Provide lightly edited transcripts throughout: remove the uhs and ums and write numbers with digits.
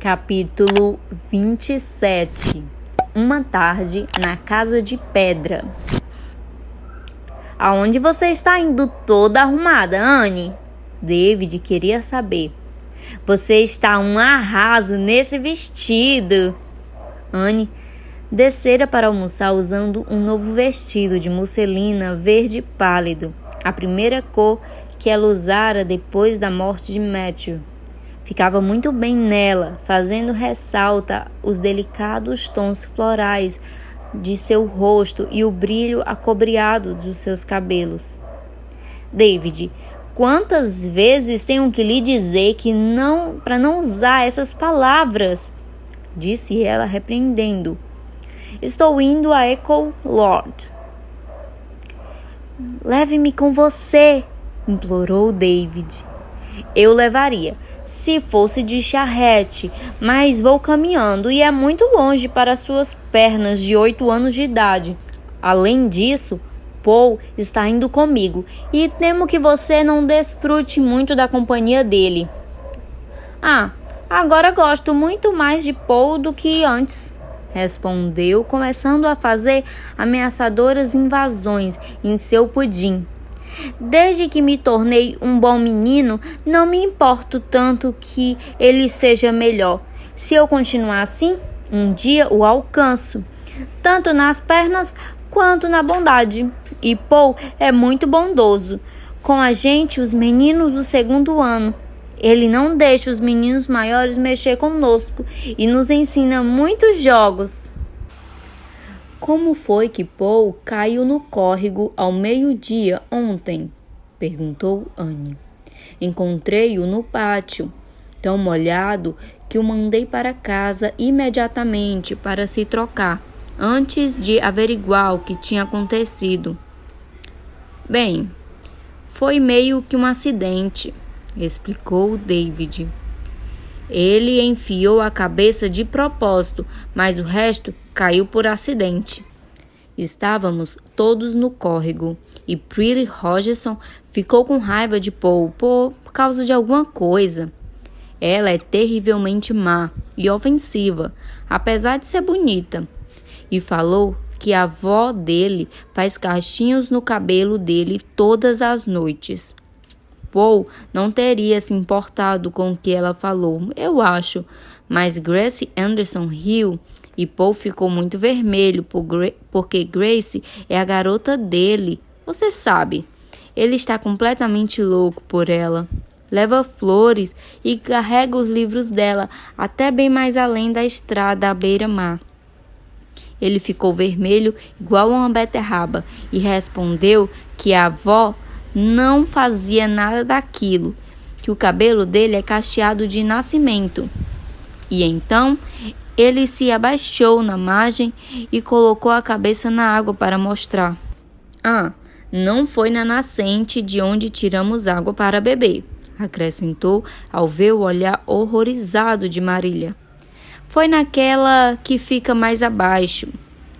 Capítulo 27. Uma tarde na casa de pedra. Aonde você está indo toda arrumada, Anne? David queria saber. Você está um arraso nesse vestido. Anne descera para almoçar usando um novo vestido de musselina verde pálido, a primeira cor que ela usara depois da morte de Matthew. Ficava muito bem nela, fazendo ressalta os delicados tons florais de seu rosto e o brilho acobreado dos seus cabelos. David, quantas vezes tenho que lhe dizer que não, para não usar essas palavras? Disse ela, repreendendo. Estou indo a Echo Lodge. Leve-me com você, implorou David. Eu levaria, se fosse de charrete, mas vou caminhando e é muito longe para suas pernas de 8 anos de idade. Além disso, Paul está indo comigo e temo que você não desfrute muito da companhia dele. Agora gosto muito mais de Paul do que antes, respondeu, começando a fazer ameaçadoras invasões em seu pudim. Desde que me tornei um bom menino, não me importo tanto que ele seja melhor. Se eu continuar assim, um dia o alcanço, tanto nas pernas quanto na bondade. E Paul é muito bondoso com a gente, os meninos do segundo ano. Ele não deixa os meninos maiores mexer conosco e nos ensina muitos jogos. Como foi que Paul caiu no córrego ao meio-dia ontem? Perguntou Anne. Encontrei-o no pátio, tão molhado que o mandei para casa imediatamente para se trocar, antes de averiguar o que tinha acontecido. Bem, foi meio que um acidente, explicou David. Ele enfiou a cabeça de propósito, mas o resto caiu por acidente. Estávamos todos no córrego e Prilly Rogerson ficou com raiva de Paul por causa de alguma coisa. Ela é terrivelmente má e ofensiva, apesar de ser bonita, e falou que a avó dele faz cachinhos no cabelo dele todas as noites. Paul não teria se importado com o que ela falou, eu acho, mas Grace Anderson riu e Paul ficou muito vermelho porque Grace é a garota dele. Você sabe, ele está completamente louco por ela. Leva flores e carrega os livros dela até bem mais além da estrada à beira-mar. Ele ficou vermelho igual a uma beterraba e respondeu que a avó não fazia nada daquilo, que o cabelo dele é cacheado de nascimento. E então ele se abaixou na margem e colocou a cabeça na água para mostrar. Não foi na nascente de onde tiramos água para beber, acrescentou ao ver o olhar horrorizado de Marília. Foi naquela que fica mais abaixo,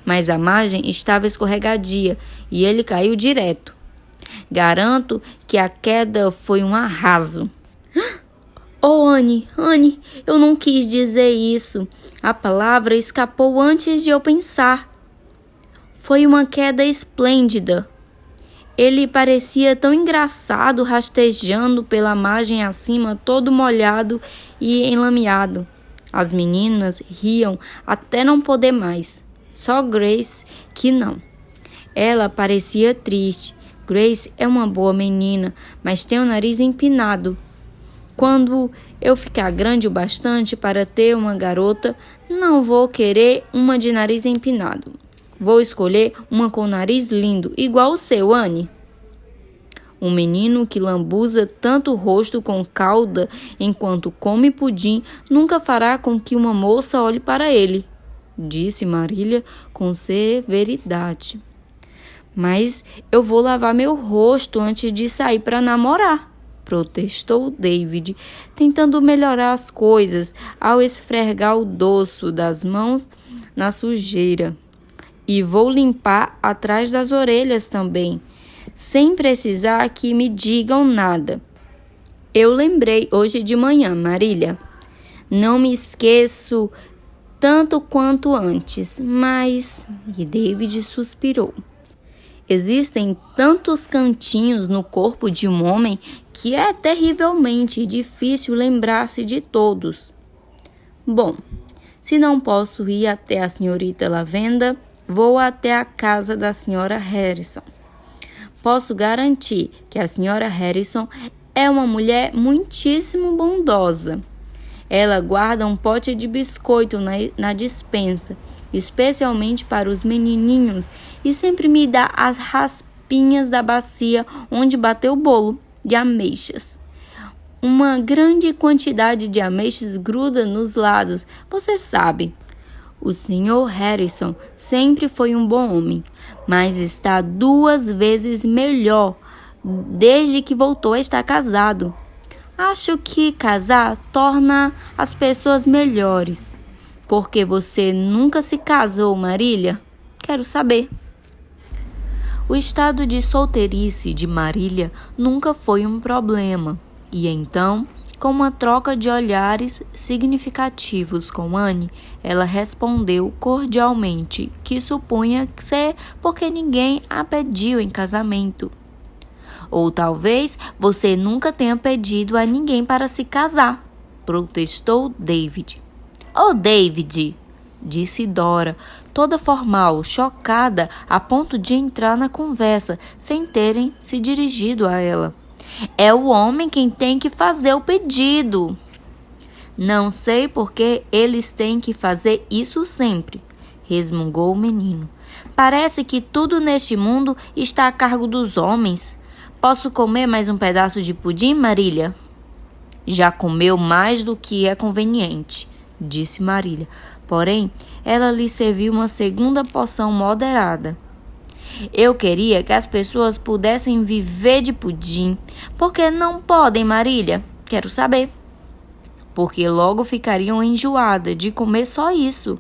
mas a margem estava escorregadia e ele caiu direto. Garanto que a queda foi um arraso. Oh, Anne, eu não quis dizer isso. A palavra escapou antes de eu pensar. Foi uma queda esplêndida. Ele parecia tão engraçado rastejando pela margem acima, todo molhado e enlameado. As meninas riam até não poder mais. Só Grace que não. Ela parecia triste. Grace é uma boa menina, mas tem o nariz empinado. Quando eu ficar grande o bastante para ter uma garota, não vou querer uma de nariz empinado. Vou escolher uma com nariz lindo, igual o seu, Anne. Um menino que lambuza tanto o rosto com cauda enquanto come pudim nunca fará com que uma moça olhe para ele, disse Marília com severidade. Mas eu vou lavar meu rosto antes de sair para namorar, protestou David, tentando melhorar as coisas ao esfregar o dorso das mãos na sujeira. E vou limpar atrás das orelhas também, sem precisar que me digam nada. Eu lembrei hoje de manhã, Marília. Não me esqueço tanto quanto antes, mas... E David suspirou. Existem tantos cantinhos no corpo de um homem que é terrivelmente difícil lembrar-se de todos. Bom, se não posso ir até a senhorita Lavenda, vou até a casa da senhora Harrison. Posso garantir que a senhora Harrison é uma mulher muitíssimo bondosa. Ela guarda um pote de biscoito na despensa, especialmente para os menininhos, e sempre me dá as raspinhas da bacia onde bateu o bolo de ameixas. Uma grande quantidade de ameixas gruda nos lados, você sabe. O Sr. Harrison sempre foi um bom homem, mas está 2 vezes melhor desde que voltou a estar casado. Acho que casar torna as pessoas melhores. Porque você nunca se casou, Marília? Quero saber. O estado de solteirice de Marília nunca foi um problema. E então, com uma troca de olhares significativos com Anne, ela respondeu cordialmente que supunha ser porque ninguém a pediu em casamento. Ou talvez você nunca tenha pedido a ninguém para se casar, protestou David. Oh, David, disse Dora, toda formal, chocada, a ponto de entrar na conversa, sem terem se dirigido a ela. É o homem quem tem que fazer o pedido. Não sei por que eles têm que fazer isso sempre, resmungou o menino. Parece que tudo neste mundo está a cargo dos homens. Posso comer mais um pedaço de pudim, Marília? Já comeu mais do que é conveniente, disse Marília. Porém, ela lhe serviu uma segunda porção moderada. Eu queria que as pessoas pudessem viver de pudim. Por que não podem, Marília? Quero saber. Porque logo ficariam enjoadas de comer só isso.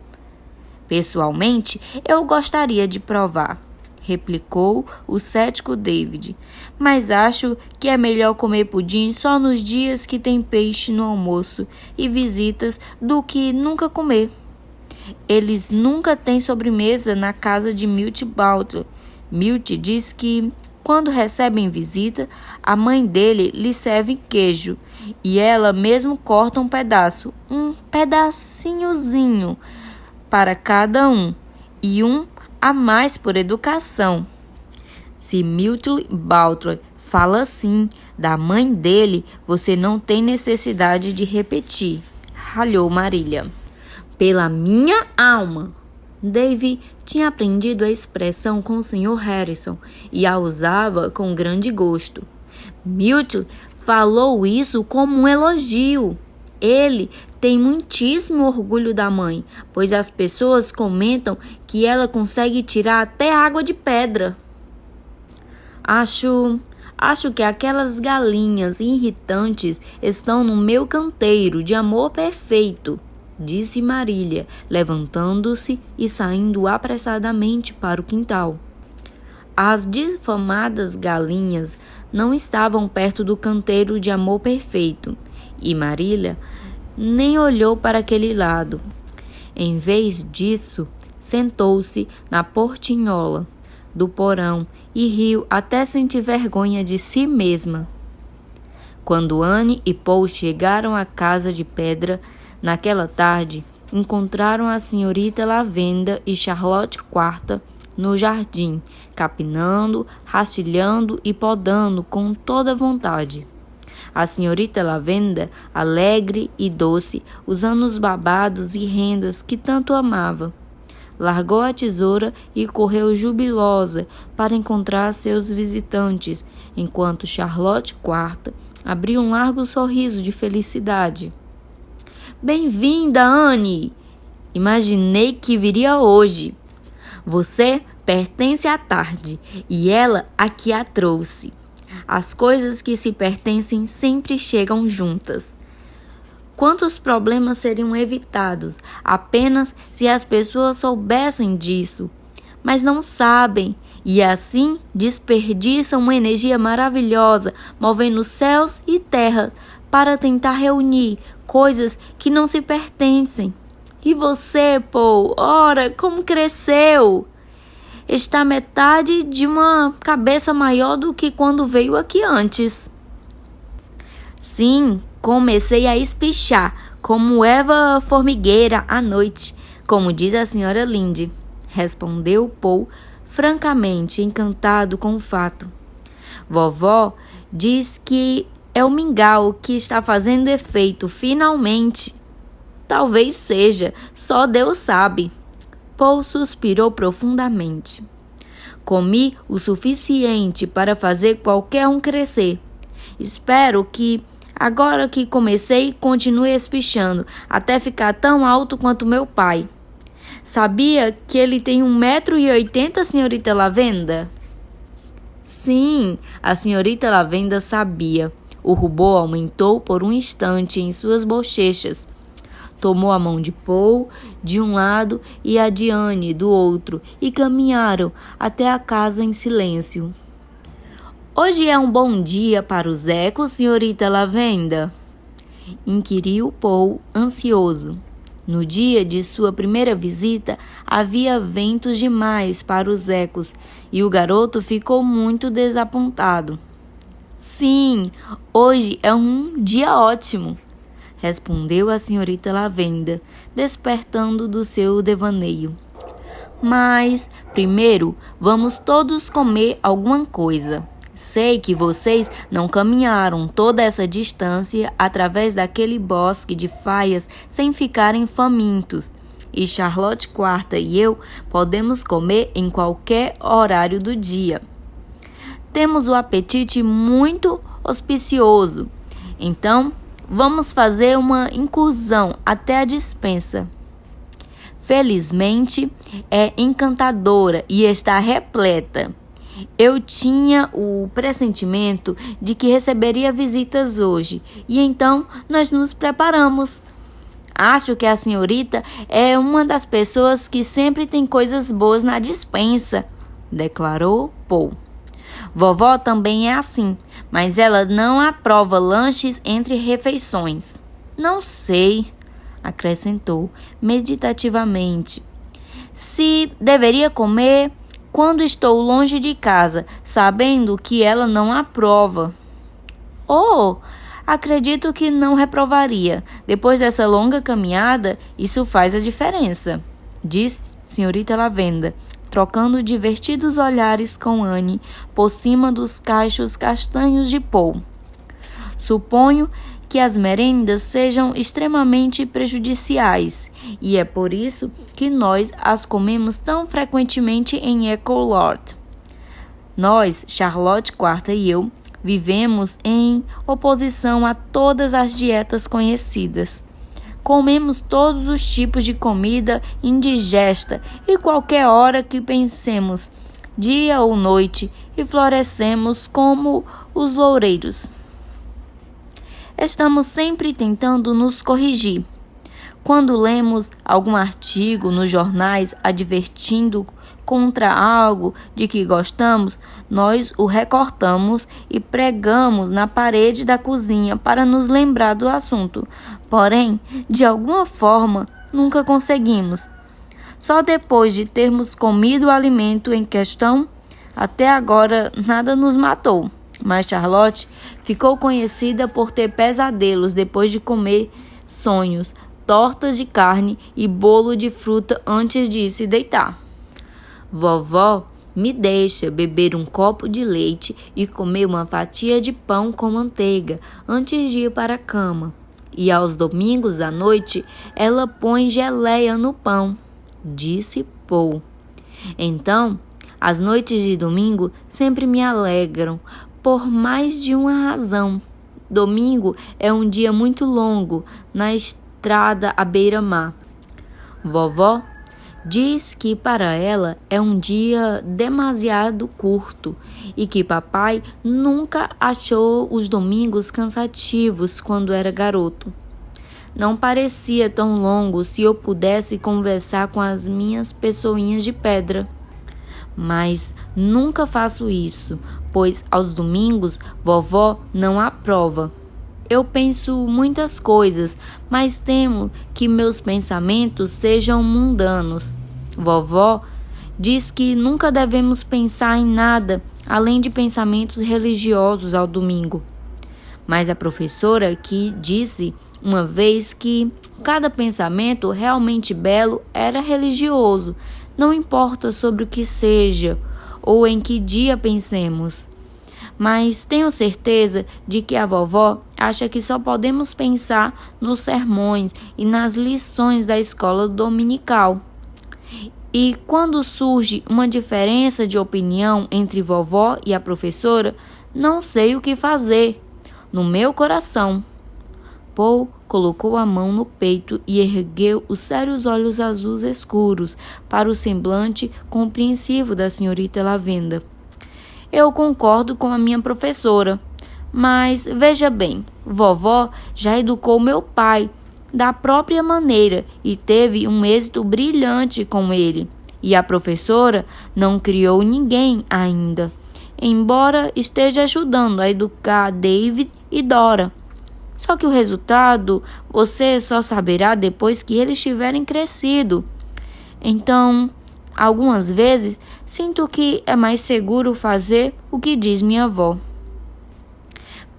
Pessoalmente, eu gostaria de provar, replicou o cético David. Mas acho que é melhor comer pudim só nos dias que tem peixe no almoço e visitas do que nunca comer. Eles nunca têm sobremesa na casa de Milt Balter. Milt diz que, quando recebem visita, a mãe dele lhe serve queijo e ela mesmo corta um pedacinhozinho para cada um, e um a mais por educação. Se Milt Balter fala assim da mãe dele, você não tem necessidade de repetir, ralhou Marília. Pela minha alma! Dave tinha aprendido a expressão com o Sr. Harrison e a usava com grande gosto. Milt falou isso como um elogio. Ele tem muitíssimo orgulho da mãe, pois as pessoas comentam que ela consegue tirar até água de pedra. Acho que aquelas galinhas irritantes estão no meu canteiro de amor perfeito, disse Marília, levantando-se e saindo apressadamente para o quintal. As difamadas galinhas não estavam perto do canteiro de amor perfeito, e Marília nem olhou para aquele lado. Em vez disso, sentou-se na portinhola do porão e riu até sentir vergonha de si mesma. Quando Anne e Paul chegaram à casa de pedra naquela tarde, encontraram a senhorita Lavenda e Charlotte IV no jardim, capinando, rastilhando e podando com toda vontade. A senhorita Lavenda, alegre e doce, usando os babados e rendas que tanto amava, largou a tesoura e correu jubilosa para encontrar seus visitantes, enquanto Charlotte IV abriu um largo sorriso de felicidade. Bem-vinda, Anne! Imaginei que viria hoje. Você pertence à tarde e ela aqui a trouxe. As coisas que se pertencem sempre chegam juntas. Quantos problemas seriam evitados apenas se as pessoas soubessem disso, mas não sabem e assim desperdiçam uma energia maravilhosa movendo céus e terra para tentar reunir coisas que não se pertencem. E você, Paul, ora, como cresceu! Está metade de uma cabeça maior do que quando veio aqui antes. Sim, comecei a espichar, como Eva formigueira à noite, como diz a senhora Linde, respondeu Paul, francamente encantado com o fato. Vovó diz que é o mingau que está fazendo efeito, finalmente. Talvez seja, só Deus sabe. Paul suspirou profundamente. Comi o suficiente para fazer qualquer um crescer. Espero que, agora que comecei, continue espichando, até ficar tão alto quanto meu pai. Sabia que ele tem 1,80 m, senhorita Lavenda? Sim, a senhorita Lavenda sabia. O rubor aumentou por um instante em suas bochechas. Tomou a mão de Paul de um lado e a de Anne do outro e caminharam até a casa em silêncio. Hoje é um bom dia para os ecos, senhorita Lavenda? Inquiriu Paul, ansioso. No dia de sua primeira visita, havia ventos demais para os ecos e o garoto ficou muito desapontado. Sim, hoje é um dia ótimo, respondeu a senhorita Lavenda, despertando do seu devaneio. Mas, primeiro, vamos todos comer alguma coisa. Sei que vocês não caminharam toda essa distância através daquele bosque de faias sem ficarem famintos. E Charlotte IV e eu podemos comer em qualquer horário do dia. Temos o apetite muito auspicioso. Então, vamos fazer uma incursão até a despensa. Felizmente, é encantadora e está repleta. Eu tinha o pressentimento de que receberia visitas hoje, e então nós nos preparamos. Acho que a senhorita é uma das pessoas que sempre tem coisas boas na despensa, declarou Paul. Vovó também é assim, mas ela não aprova lanches entre refeições. Não sei, acrescentou meditativamente. Se deveria comer quando estou longe de casa, sabendo que ela não aprova. Oh, acredito que não reprovaria. Depois dessa longa caminhada, isso faz a diferença, disse senhorita Lavenda, trocando divertidos olhares com Anne por cima dos cachos castanhos de Paul. Suponho que as merendas sejam extremamente prejudiciais, e é por isso que nós as comemos tão frequentemente em Ecolord. Nós, Charlotte IV e eu, vivemos em oposição a todas as dietas conhecidas. Comemos todos os tipos de comida indigesta e qualquer hora que pensemos, dia ou noite, e florescemos como os loureiros. Estamos sempre tentando nos corrigir. Quando lemos algum artigo nos jornais advertindo contra algo de que gostamos, nós o recortamos e pregamos na parede da cozinha para nos lembrar do assunto. Porém, de alguma forma, nunca conseguimos. Só depois de termos comido o alimento em questão, até agora nada nos matou. Mas Charlotte ficou conhecida por ter pesadelos depois de comer sonhos, tortas de carne e bolo de fruta antes de se deitar. Vovó me deixa beber um copo de leite e comer uma fatia de pão com manteiga antes de ir para a cama. E aos domingos à noite ela põe geleia no pão, disse Paul. Então, as noites de domingo sempre me alegram, por mais de uma razão. Domingo é um dia muito longo na estrada à beira-mar. Vovó diz que para ela é um dia demasiado curto e que papai nunca achou os domingos cansativos quando era garoto. Não parecia tão longo se eu pudesse conversar com as minhas pessoinhas de pedra. Mas nunca faço isso, pois aos domingos vovó não aprova. Eu penso muitas coisas, mas temo que meus pensamentos sejam mundanos. Vovó diz que nunca devemos pensar em nada além de pensamentos religiosos ao domingo. Mas a professora que disse uma vez que cada pensamento realmente belo era religioso, não importa sobre o que seja ou em que dia pensemos. Mas tenho certeza de que a vovó acha que só podemos pensar nos sermões e nas lições da escola dominical. E quando surge uma diferença de opinião entre vovó e a professora, não sei o que fazer. No meu coração. Paul colocou a mão no peito e ergueu os sérios olhos azuis escuros para o semblante compreensivo da senhorita Lavenda. Eu concordo com a minha professora, mas veja bem, vovó já educou meu pai da própria maneira e teve um êxito brilhante com ele. E a professora não criou ninguém ainda, embora esteja ajudando a educar David e Dora. Só que o resultado você só saberá depois que eles tiverem crescido. Então, algumas vezes, sinto que é mais seguro fazer o que diz minha avó.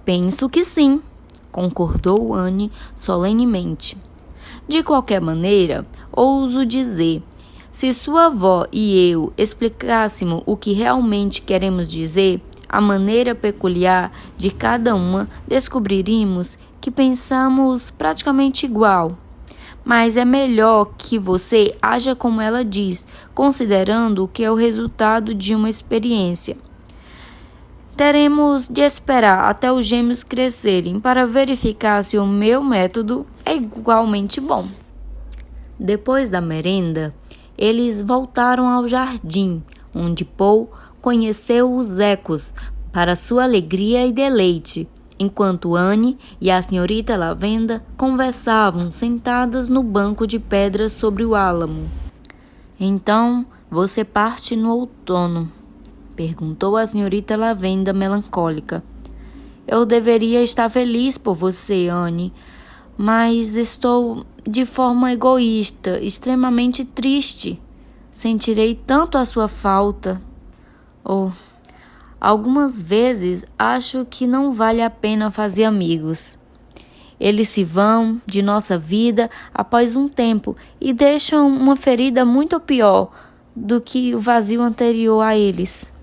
Penso que sim, concordou Anne solenemente. De qualquer maneira, ouso dizer, se sua avó e eu explicássemos o que realmente queremos dizer, a maneira peculiar de cada uma, descobriríamos que pensamos praticamente igual. Mas é melhor que você haja como ela diz, considerando que é o resultado de uma experiência. Teremos de esperar até os gêmeos crescerem para verificar se o meu método é igualmente bom. Depois da merenda, eles voltaram ao jardim, onde Paul conheceu os ecos, para sua alegria e deleite, enquanto Anne e a senhorita Lavenda conversavam sentadas no banco de pedra sobre o álamo. Então, você parte no outono? Perguntou a senhorita Lavenda melancólica. Eu deveria estar feliz por você, Anne, mas estou de forma egoísta, extremamente triste. Sentirei tanto a sua falta. Algumas vezes acho que não vale a pena fazer amigos. Eles se vão de nossa vida após um tempo e deixam uma ferida muito pior do que o vazio anterior a eles.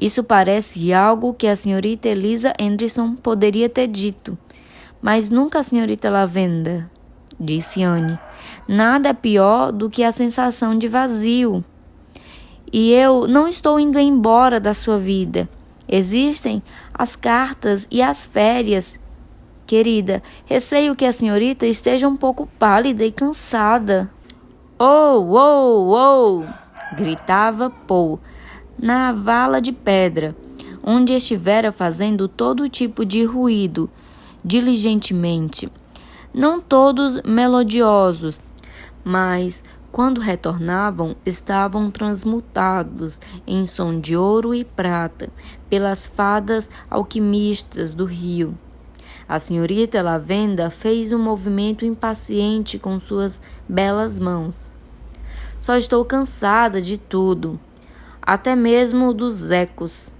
Isso parece algo que a senhorita Eliza Anderson poderia ter dito, mas nunca a senhorita Lavenda, disse Anne. Nada é pior do que a sensação de vazio. E eu não estou indo embora da sua vida. Existem as cartas e as férias. Querida, receio que a senhorita esteja um pouco pálida e cansada. Oh, oh, oh! Gritava Paul, na vala de pedra, onde estivera fazendo todo tipo de ruído, diligentemente. Não todos melodiosos, mas quando retornavam, estavam transmutados em som de ouro e prata pelas fadas alquimistas do rio. A senhorita Lavenda fez um movimento impaciente com suas belas mãos. Só estou cansada de tudo, até mesmo dos ecos.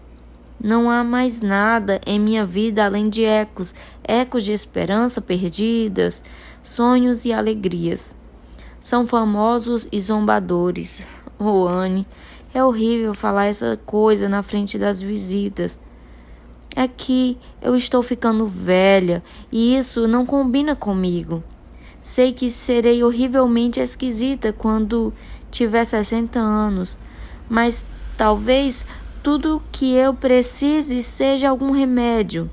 Não há mais nada em minha vida além de ecos, ecos de esperança perdidas, sonhos e alegrias. São famosos e zombadores. Oh, Anne, é horrível falar essa coisa na frente das visitas. É que eu estou ficando velha e isso não combina comigo. Sei que serei horrivelmente esquisita quando tiver 60 anos, mas talvez tudo que eu precise seja algum remédio.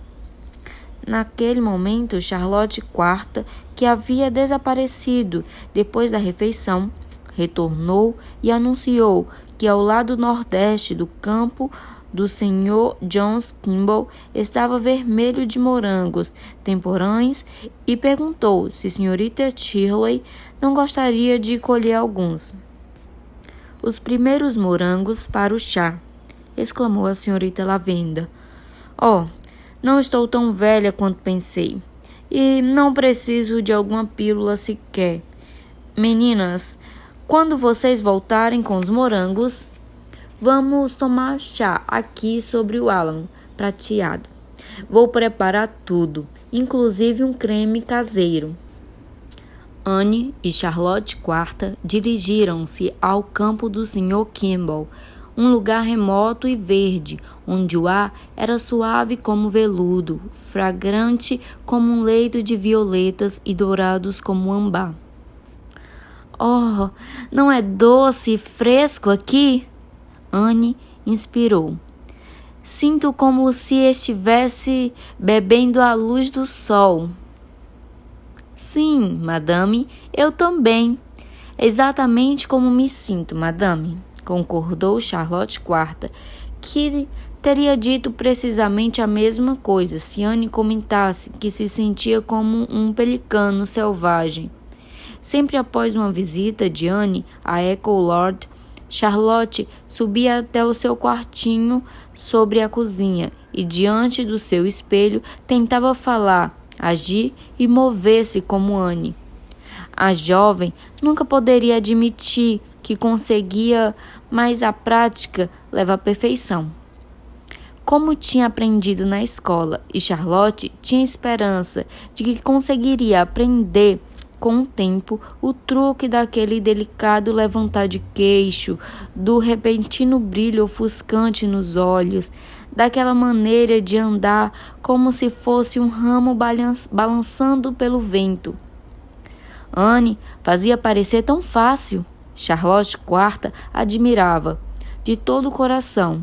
Naquele momento, Charlotte IV, que havia desaparecido depois da refeição, retornou e anunciou que ao lado nordeste do campo do Sr. John Kimball estava vermelho de morangos temporães e perguntou se senhorita Shirley não gostaria de colher alguns. Os primeiros morangos para o chá, exclamou a senhorita Lavenda. Oh, Não estou tão velha quanto pensei. E não preciso de alguma pílula sequer. Meninas, quando vocês voltarem com os morangos, vamos tomar chá aqui sobre o álamo prateado. Vou preparar tudo, inclusive um creme caseiro. Anne e Charlotte IV dirigiram-se ao campo do Sr. Kimball, um lugar remoto e verde, onde o ar era suave como veludo, fragrante como um leito de violetas e dourados como âmbar. Oh, não é doce e fresco aqui? Anne inspirou. Sinto como se estivesse bebendo a luz do sol. Sim, madame, eu também. Exatamente como me sinto, madame, concordou Charlotte IV, que teria dito precisamente a mesma coisa se Anne comentasse que se sentia como um pelicano selvagem. Sempre após uma visita de Anne a Echo Lodge, Charlotte subia até o seu quartinho sobre a cozinha e, diante do seu espelho, tentava falar, agir e mover-se como Anne. A jovem nunca poderia admitir que conseguia, mas a prática leva à perfeição. Como tinha aprendido na escola, e Charlotte tinha esperança de que conseguiria aprender com o tempo o truque daquele delicado levantar de queixo, do repentino brilho ofuscante nos olhos, daquela maneira de andar como se fosse um ramo balançando pelo vento. Anne fazia parecer tão fácil. Charlotte IV admirava, de todo o coração.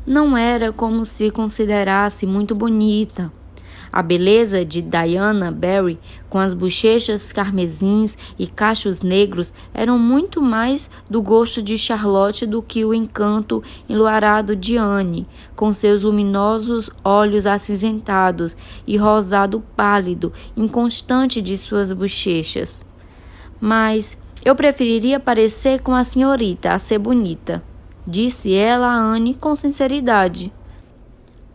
Não era como se considerasse muito bonita. A beleza de Diana Barry, com as bochechas carmesins e cachos negros, eram muito mais do gosto de Charlotte do que o encanto enluarado de Anne, com seus luminosos olhos acinzentados e rosado pálido, inconstante de suas bochechas. Mas eu preferiria parecer com a senhorita a ser bonita, disse ela a Anne com sinceridade.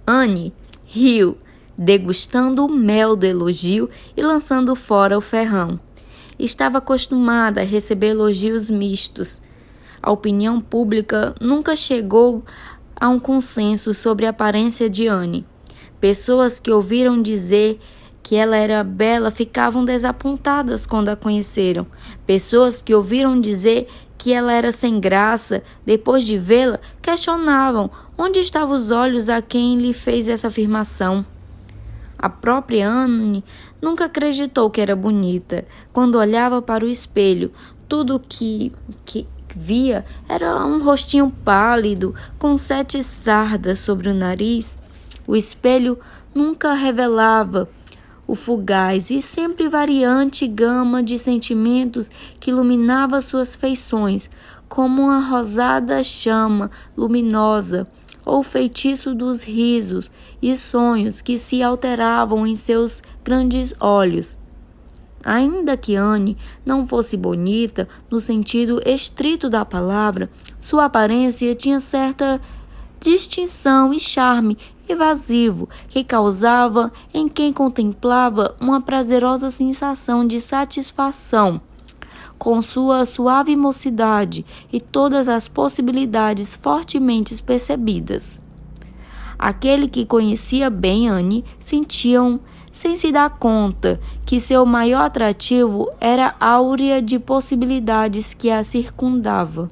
Anne riu, degustando o mel do elogio e lançando fora o ferrão. Estava acostumada a receber elogios mistos. A opinião pública nunca chegou a um consenso sobre a aparência de Anne. Pessoas que ouviram dizer que ela era bela ficavam desapontadas quando a conheceram. Pessoas que ouviram dizer que ela era sem graça, depois de vê-la, questionavam onde estavam os olhos a quem lhe fez essa afirmação. A própria Anne nunca acreditou que era bonita. Quando olhava para o espelho, tudo que via era um rostinho pálido, com 7 sardas sobre o nariz. O espelho nunca revelava o fugaz e sempre variante gama de sentimentos que iluminava suas feições, como uma rosada chama luminosa, ou feitiço dos risos e sonhos que se alteravam em seus grandes olhos. Ainda que Anne não fosse bonita no sentido estrito da palavra, sua aparência tinha certa distinção e charme evasivo que causava em quem contemplava uma prazerosa sensação de satisfação. Com sua suave mocidade e todas as possibilidades fortemente percebidas. Aquele que conhecia bem Anne sentiam, sem se dar conta, que seu maior atrativo era a áurea de possibilidades que a circundava.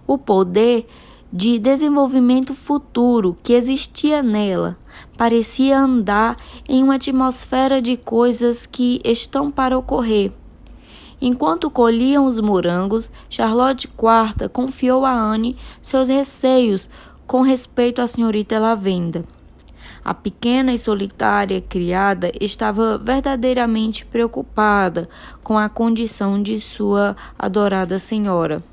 O poder de desenvolvimento futuro que existia nela parecia andar em uma atmosfera de coisas que estão para ocorrer. Enquanto colhiam os morangos, Charlotte IV confiou a Anne seus receios com respeito à senhorita Lavenda. A pequena e solitária criada estava verdadeiramente preocupada com a condição de sua adorada senhora.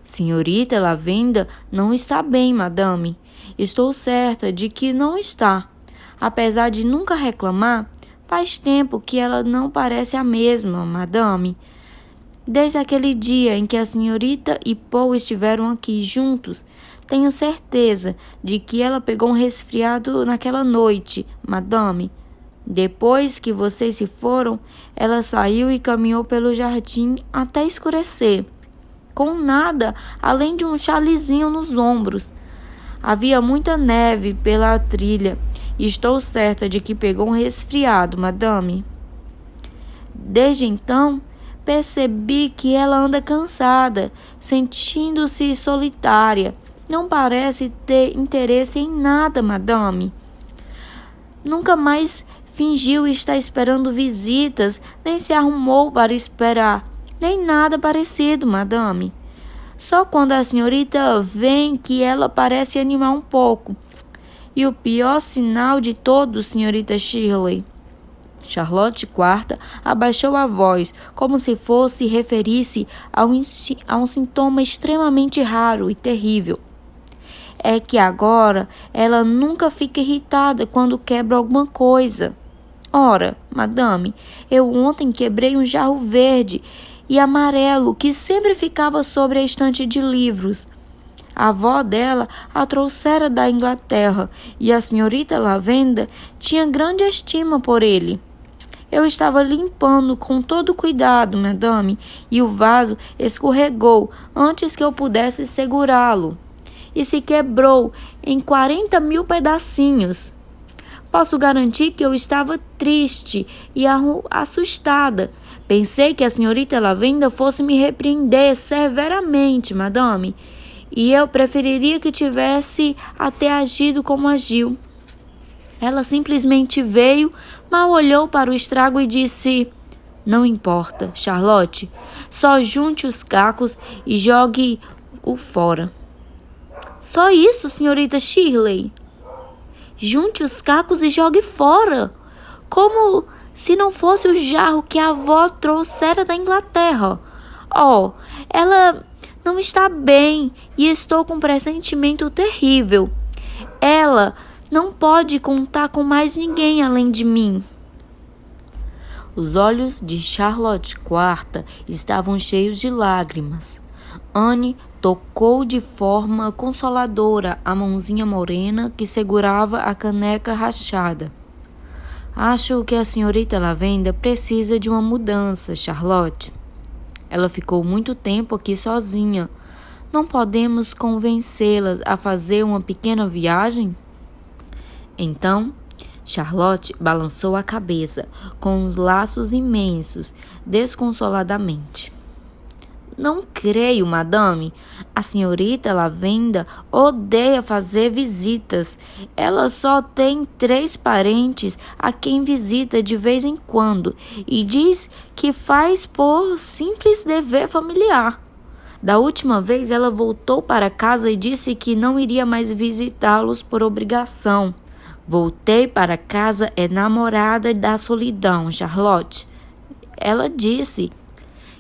Senhorita Lavenda não está bem, madame. Estou certa de que não está. Apesar de nunca reclamar, faz tempo que ela não parece a mesma, madame. Desde aquele dia em que a senhorita e Paul estiveram aqui juntos, Tenho certeza de que ela pegou um resfriado naquela noite, madame. Depois que vocês se foram, ela saiu e caminhou pelo jardim até escurecer, com nada além de um chalezinho nos ombros. Havia muita neve pela trilha e estou certa de que pegou um resfriado, madame. Desde então, percebi que ela anda cansada, sentindo-se solitária. Não parece ter interesse em nada, madame. Nunca mais fingiu estar esperando visitas, nem se arrumou para esperar, nem nada parecido, madame. Só quando a senhorita vem que ela parece animar um pouco. E o pior sinal de todos, senhorita Shirley. Charlotte IV abaixou a voz, como se fosse referir-se a um sintoma extremamente raro e terrível. É que agora ela nunca fica irritada quando quebra alguma coisa. Ora, madame, eu ontem quebrei um jarro verde e amarelo que sempre ficava sobre a estante de livros. A avó dela a trouxera da Inglaterra e a senhorita Lavenda tinha grande estima por ele. Eu estava limpando com todo cuidado, madame, e o vaso escorregou antes que eu pudesse segurá-lo e se quebrou em 40.000 pedacinhos. Posso garantir que eu estava triste e assustada. Pensei que a senhorita Lavenda fosse me repreender severamente, madame, e eu preferiria que tivesse até agido como agiu. Ela simplesmente veio, mal olhou para o estrago e disse: "Não importa, Charlotte, só junte os cacos e jogue-o fora." "Só isso, senhorita Shirley?" "Junte os cacos e jogue fora, como se não fosse o jarro que a avó trouxera da Inglaterra. Oh, ela não está bem e estou com um pressentimento terrível. Ela não pode contar com mais ninguém além de mim." Os olhos de Charlotte IV estavam cheios de lágrimas. Anne tocou de forma consoladora a mãozinha morena que segurava a caneca rachada. "Acho que a senhorita Lavenda precisa de uma mudança, Charlotte. Ela ficou muito tempo aqui sozinha. Não podemos convencê-la a fazer uma pequena viagem?" Então, Charlotte balançou a cabeça, com os laços imensos, desconsoladamente. "Não creio, madame. A senhorita Lavenda odeia fazer visitas. Ela só tem 3 parentes a quem visita de vez em quando e diz que faz por simples dever familiar. Da última vez ela voltou para casa e disse que não iria mais visitá-los por obrigação. Voltei para casa enamorada da solidão, Charlotte. Ela disse,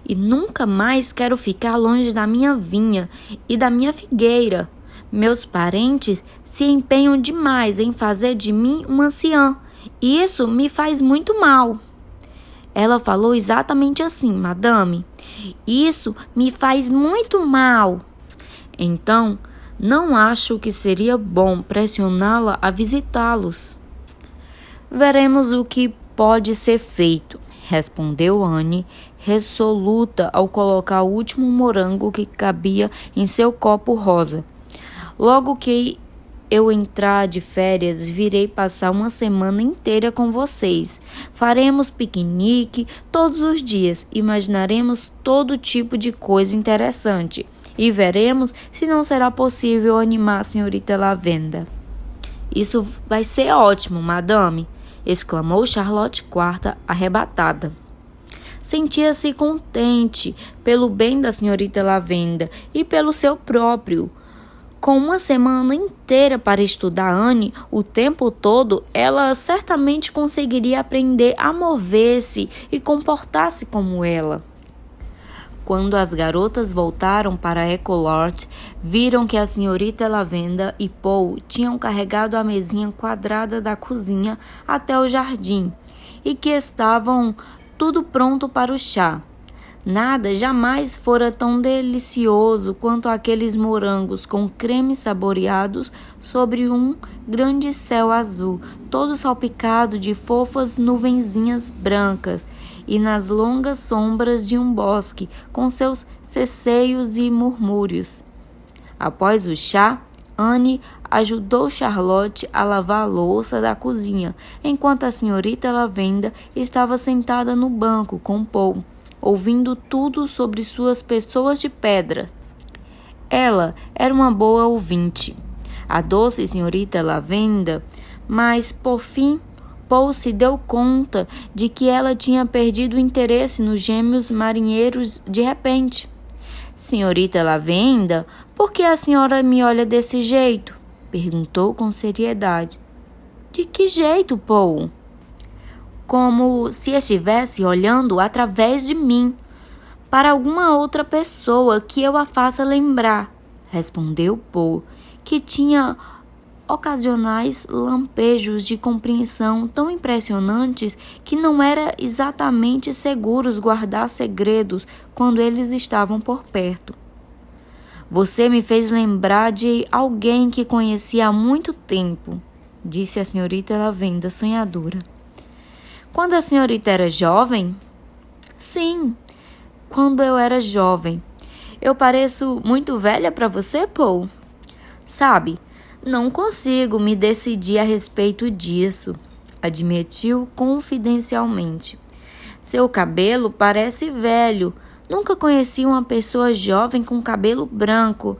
e nunca mais quero ficar longe da minha vinha e da minha figueira. Meus parentes se empenham demais em fazer de mim uma anciã, e isso me faz muito mal." Ela falou exatamente assim, madame. "Isso me faz muito mal." "Então, não acho que seria bom pressioná-la a visitá-los." "Veremos o que pode ser feito", respondeu Anne, resoluta ao colocar o último morango que cabia em seu copo rosa. "Logo que eu entrar de férias, virei passar uma semana inteira com vocês. Faremos piquenique todos os dias, imaginaremos todo tipo de coisa interessante e veremos se não será possível animar a senhorita Lavenda." "Isso vai ser ótimo, madame!" exclamou Charlotte IV, arrebatada. Sentia-se contente pelo bem da senhorita Lavenda e pelo seu próprio. Com uma semana inteira para estudar Anne o tempo todo, ela certamente conseguiria aprender a mover-se e comportar-se como ela. Quando as garotas voltaram para Ecolord, viram que a senhorita Lavenda e Paul tinham carregado a mesinha quadrada da cozinha até o jardim e que estavam tudo pronto para o chá. Nada jamais fora tão delicioso quanto aqueles morangos com creme saboreados sobre um grande céu azul, todo salpicado de fofas nuvenzinhas brancas, e nas longas sombras de um bosque, com seus ceceios e murmúrios. Após o chá, Anne ajudou Charlotte a lavar a louça da cozinha, enquanto a senhorita Lavenda estava sentada no banco com Paul, ouvindo tudo sobre suas pessoas de pedra. Ela era uma boa ouvinte, a doce senhorita Lavenda, mas, por fim, Paul se deu conta de que ela tinha perdido o interesse nos gêmeos marinheiros de repente. Senhorita Lavenda, por que a senhora me olha desse jeito? Perguntou com seriedade. De que jeito, Paul? Como se estivesse olhando através de mim, para alguma outra pessoa que eu a faça lembrar, respondeu Paul, que tinha ocasionais lampejos de compreensão tão impressionantes que não era exatamente seguro guardar segredos quando eles estavam por perto. Você me fez lembrar de alguém que conheci há muito tempo, disse a senhorita Lavenda sonhadora. Quando a senhorita era jovem? Sim, quando eu era jovem. Eu pareço muito velha para você, Paul? Sabe, não consigo me decidir a respeito disso, admitiu confidencialmente. Seu cabelo parece velho. Nunca conheci uma pessoa jovem com cabelo branco.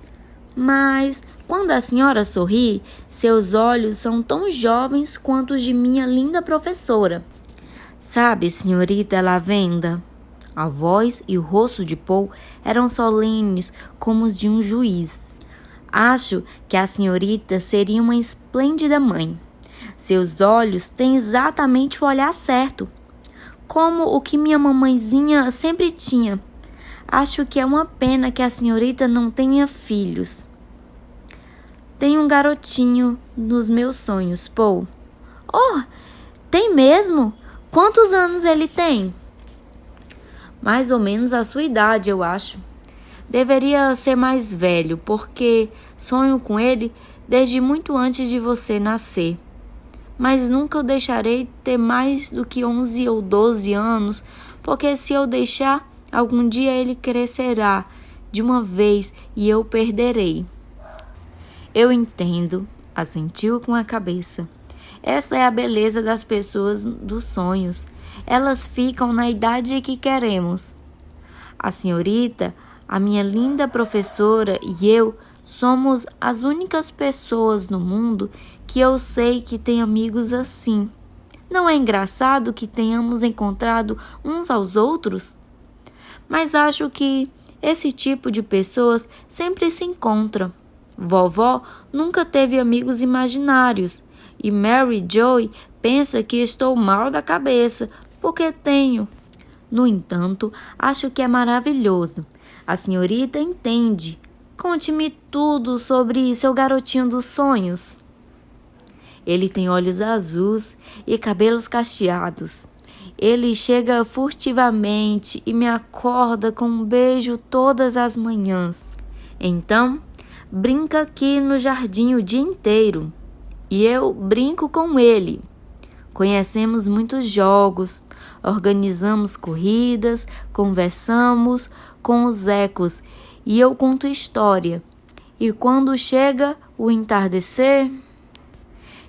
Mas, quando a senhora sorri, seus olhos são tão jovens quanto os de minha linda professora. Sabe, senhorita Lavenda? A voz e o rosto de Paul eram solenes como os de um juiz. Acho que a senhorita seria uma esplêndida mãe. Seus olhos têm exatamente o olhar certo, como o que minha mamãezinha sempre tinha. Acho que é uma pena que a senhorita não tenha filhos. Tenho um garotinho nos meus sonhos, Paul. Oh, tem mesmo? Quantos anos ele tem? Mais ou menos a sua idade, eu acho. Deveria ser mais velho, porque sonho com ele desde muito antes de você nascer. Mas nunca o deixarei ter mais do que 11 ou 12 anos, porque se eu deixar, algum dia ele crescerá de uma vez e eu perderei. Eu entendo, assentiu com a cabeça. Essa é a beleza das pessoas dos sonhos. Elas ficam na idade que queremos. A senhorita, a minha linda professora e eu somos as únicas pessoas no mundo que eu sei que têm amigos assim. Não é engraçado que tenhamos encontrado uns aos outros? Mas acho que esse tipo de pessoas sempre se encontra. Vovó nunca teve amigos imaginários e Mary Joy pensa que estou mal da cabeça porque tenho. No entanto, acho que é maravilhoso. A senhorita entende. Conte-me tudo sobre seu garotinho dos sonhos. Ele tem olhos azuis e cabelos cacheados. Ele chega furtivamente e me acorda com um beijo todas as manhãs. Então, brinca aqui no jardim o dia inteiro. E eu brinco com ele. Conhecemos muitos jogos, organizamos corridas, conversamos com os ecos e eu conto história. E quando chega o entardecer...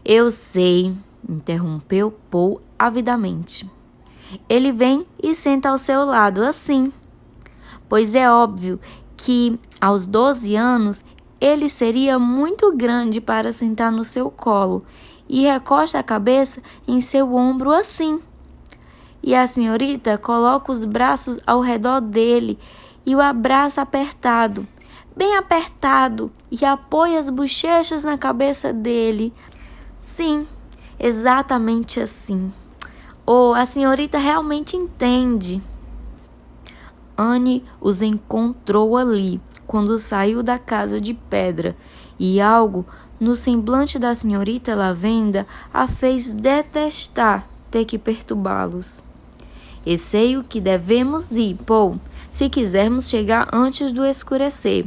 Eu sei, interrompeu Paul avidamente. Ele vem e senta ao seu lado assim. Pois é óbvio que aos 12 anos ele seria muito grande para sentar no seu colo e recosta a cabeça em seu ombro assim. E a senhorita coloca os braços ao redor dele e o abraça apertado, bem apertado, e apoia as bochechas na cabeça dele. Sim, exatamente assim. Oh, a senhorita realmente entende. Anne os encontrou ali, quando saiu da casa de pedra, e algo no semblante da senhorita Lavenda a fez detestar ter que perturbá-los. E sei o que devemos ir, Paul, se quisermos chegar antes do escurecer.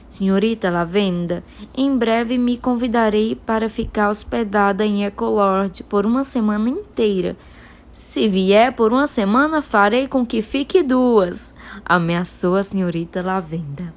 Senhorita Lavenda, em breve me convidarei para ficar hospedada em Ecolord por uma semana inteira. Se vier por uma semana, farei com que fique 2, ameaçou a senhorita Lavenda.